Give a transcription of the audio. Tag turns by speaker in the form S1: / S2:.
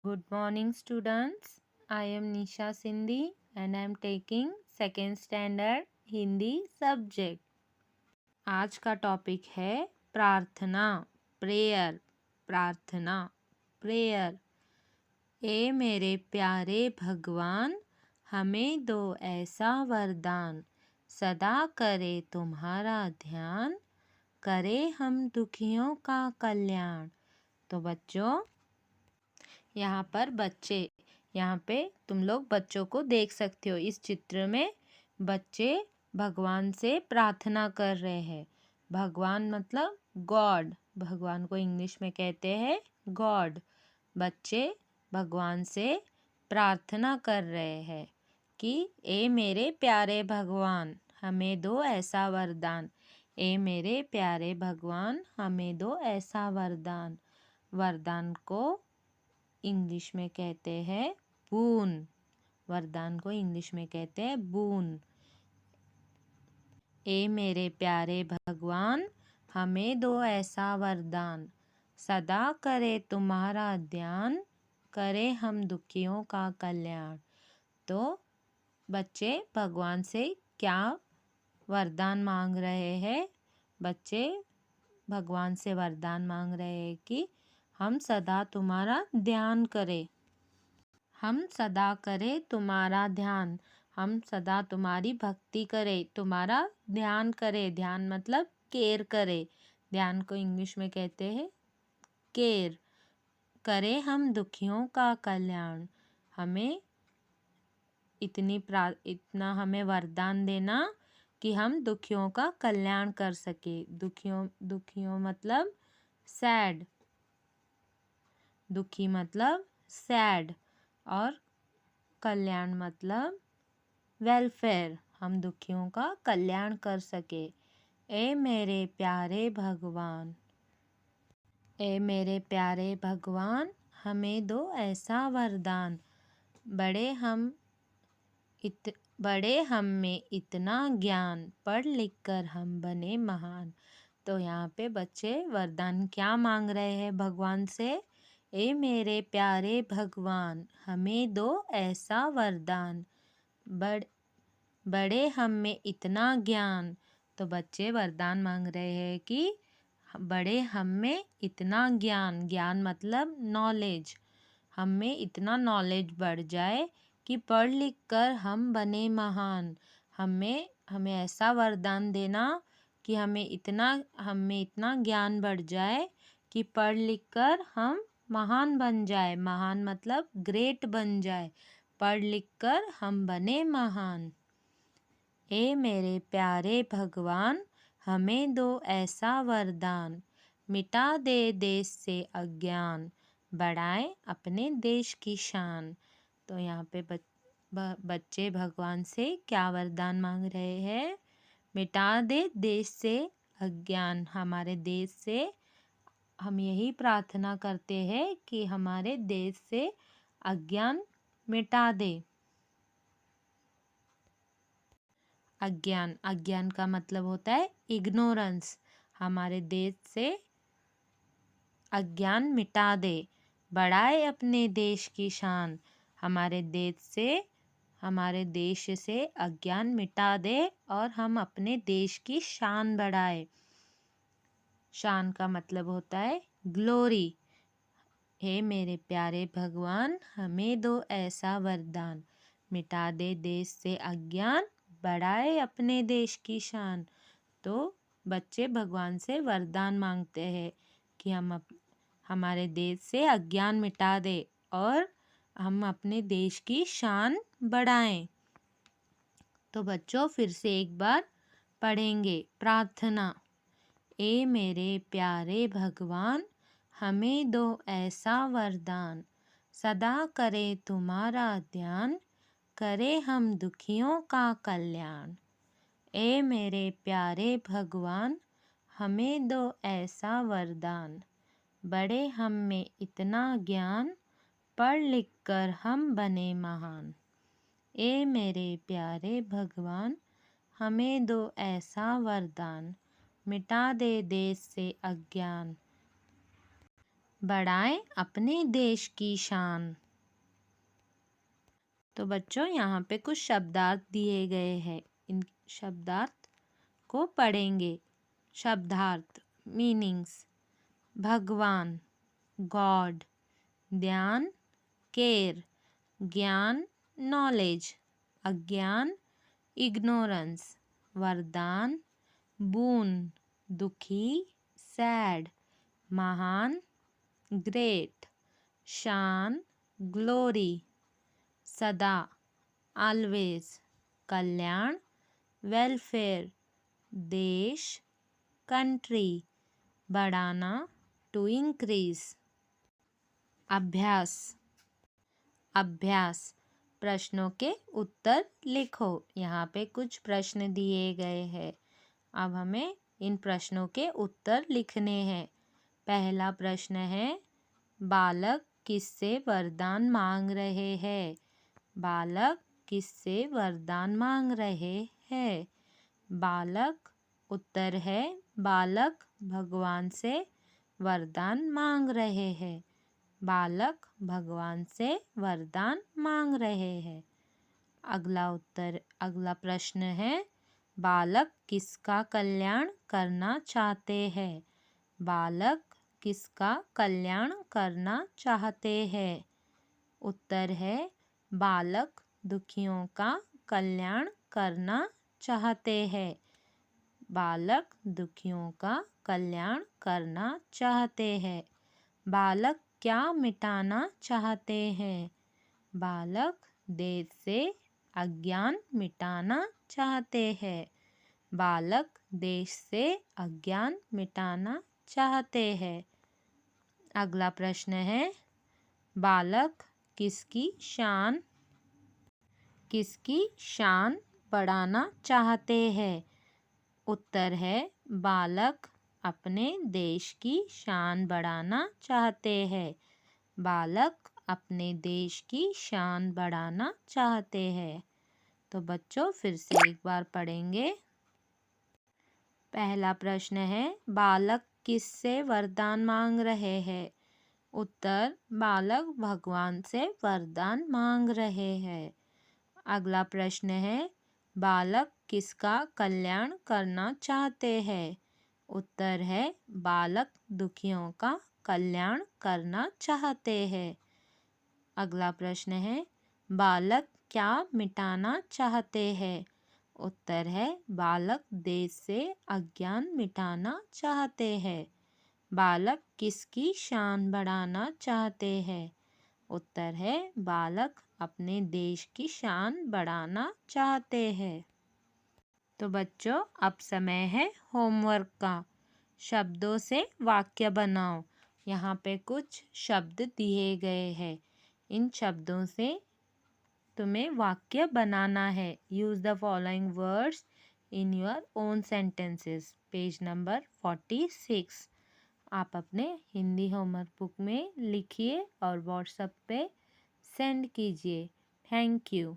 S1: Good morning, students. I am Nisha Sindhi and I am taking second standard Hindi subject. आज का topic है प्रार्थना, prayer. प्रार्थना, prayer. ए मेरे प्यारे भगवान, हमें दो ऐसा वरदान, सदा करे तुम्हारा ध्यान, करे हम दुखियों का कल्याण। तो बच्चों, यहाँ पे तुम लोग बच्चों को देख सकते हो। इस चित्र में बच्चे भगवान से प्रार्थना कर रहे हैं। भगवान मतलब गॉड। भगवान को इंग्लिश में कहते हैं गॉड। बच्चे भगवान से प्रार्थना कर रहे हैं कि ए मेरे प्यारे भगवान, हमें दो ऐसा वरदान। ए मेरे प्यारे भगवान, हमें दो ऐसा वरदान। वरदान को इंग्लिश में कहते हैं बून। वरदान को इंग्लिश में कहते हैं बून। ए मेरे प्यारे भगवान, हमें दो ऐसा वरदान, सदा करे तुम्हारा ध्यान, करे हम दुखियों का कल्याण। तो बच्चे भगवान से क्या वरदान मांग रहे हैं? बच्चे भगवान से वरदान मांग रहे हैं कि हम सदा तुम्हारा ध्यान करें। हम सदा करें तुम्हारा ध्यान। हम सदा तुम्हारी भक्ति करें, तुम्हारा ध्यान करें। ध्यान मतलब केयर करे। ध्यान को इंग्लिश में कहते हैं केयर। करे हम दुखियों का कल्याण। हमें इतना हमें वरदान देना कि हम दुखियों का कल्याण कर सके। दुखियों मतलब सैड। दुखी मतलब सैड और कल्याण मतलब वेलफेयर। हम दुखियों का कल्याण कर सके। ए मेरे प्यारे भगवान, ए मेरे प्यारे भगवान, हमें दो ऐसा वरदान, बड़े हम में इतना ज्ञान, पढ़ लिख कर हम बने महान। तो यहाँ पे बच्चे वरदान क्या मांग रहे हैं भगवान से? ए मेरे प्यारे भगवान, हमें दो ऐसा वरदान, बड़े हम में इतना ज्ञान। तो बच्चे वरदान मांग रहे हैं कि बड़े हम में इतना ज्ञान। ज्ञान मतलब नॉलेज। हम में इतना नॉलेज बढ़ जाए कि पढ़ लिख कर हम बने महान। हमें ऐसा वरदान देना कि हम में इतना ज्ञान बढ़ जाए कि पढ़ लिख कर हम महान बन जाए। महान मतलब ग्रेट बन जाए। पढ़ लिख कर हम बने महान। ए मेरे प्यारे भगवान, हमें दो ऐसा वरदान, मिटा दे देश से अज्ञान, बढ़ाए अपने देश की शान। तो यहाँ पे बच्चे भगवान से क्या वरदान मांग रहे हैं? मिटा दे देश से अज्ञान। हमारे देश से हम यही प्रार्थना करते हैं कि हमारे देश से अज्ञान मिटा दे। अज्ञान का मतलब होता है इग्नोरेंस। हमारे देश से अज्ञान मिटा दे, बढ़ाए अपने देश की शान। हमारे देश से अज्ञान मिटा दे और हम अपने देश की शान बढ़ाए। शान का मतलब होता है ग्लोरी। हे मेरे प्यारे भगवान, हमें दो ऐसा वरदान, मिटा दे देश से अज्ञान, बढ़ाए अपने देश की शान। तो बच्चे भगवान से वरदान मांगते हैं कि हमारे देश से अज्ञान मिटा दे और हम अपने देश की शान बढ़ाएं। तो बच्चों फिर से एक बार पढ़ेंगे प्रार्थना। ए मेरे प्यारे भगवान, हमें दो ऐसा वरदान, सदा करे तुम्हारा ध्यान, करे हम दुखियों का कल्याण। ए मेरे प्यारे भगवान, हमें दो ऐसा वरदान, बड़े हम में इतना ज्ञान, पढ़ लिख कर हम बने महान। ए मेरे प्यारे भगवान, हमें दो ऐसा वरदान, मिटा दे देश से अज्ञान, बढ़ाएं अपने देश की शान। तो बच्चों यहाँ पे कुछ शब्दार्थ दिए गए हैं, इन शब्दार्थ को पढ़ेंगे। शब्दार्थ मीनिंग्स: भगवान गॉड, ध्यान केयर, ज्ञान नॉलेज, अज्ञान इग्नोरेंस, वरदान बून, दुखी सैड, महान ग्रेट, शान ग्लोरी, सदा ऑलवेज, कल्याण वेलफेयर, देश कंट्री, बढ़ाना टू इंक्रीज। अभ्यास। अभ्यास प्रश्नों के उत्तर लिखो। यहाँ पे कुछ प्रश्न दिए गए हैं, अब हमें इन प्रश्नों के उत्तर लिखने हैं। पहला प्रश्न है, बालक किससे वरदान मांग रहे हैं? बालक किससे वरदान मांग रहे हैं? बालक उत्तर है, बालक भगवान से वरदान मांग रहे हैं। बालक भगवान से वरदान मांग रहे हैं। अगला प्रश्न है, बालक किसका कल्याण करना चाहते हैं? बालक किसका कल्याण करना चाहते हैं? उत्तर है, बालक दुखियों का कल्याण करना चाहते हैं। बालक दुखियों का कल्याण करना चाहते हैं। बालक क्या मिटाना चाहते हैं? बालक देश से अज्ञान मिटाना चाहते हैं। बालक देश से अज्ञान मिटाना चाहते हैं। अगला प्रश्न है, बालक किसकी शान बढ़ाना चाहते हैं? उत्तर है, बालक अपने देश की शान बढ़ाना चाहते हैं। बालक अपने देश की शान बढ़ाना चाहते हैं। तो बच्चों फिर से एक बार पढ़ेंगे। पहला प्रश्न है, बालक किससे वरदान मांग रहे हैं? उत्तर, बालक भगवान से वरदान मांग रहे हैं। अगला प्रश्न है, बालक किसका कल्याण करना चाहते हैं? उत्तर है, बालक दुखियों का कल्याण करना चाहते हैं। अगला प्रश्न है, बालक क्या मिटाना चाहते हैं? उत्तर है, बालक देश से अज्ञान मिटाना चाहते हैं। बालक किसकी शान बढ़ाना चाहते हैं? उत्तर है, बालक अपने देश की शान बढ़ाना चाहते हैं। तो बच्चों अब समय है होमवर्क का। शब्दों से वाक्य बनाओ। यहाँ पे कुछ शब्द दिए गए हैं, इन शब्दों से तुम्हें वाक्य बनाना है। Use the following words in your own sentences. Page number 46 आप अपने हिंदी होमवर्क बुक में लिखिए और व्हाट्सएप पे सेंड कीजिए। Thank you.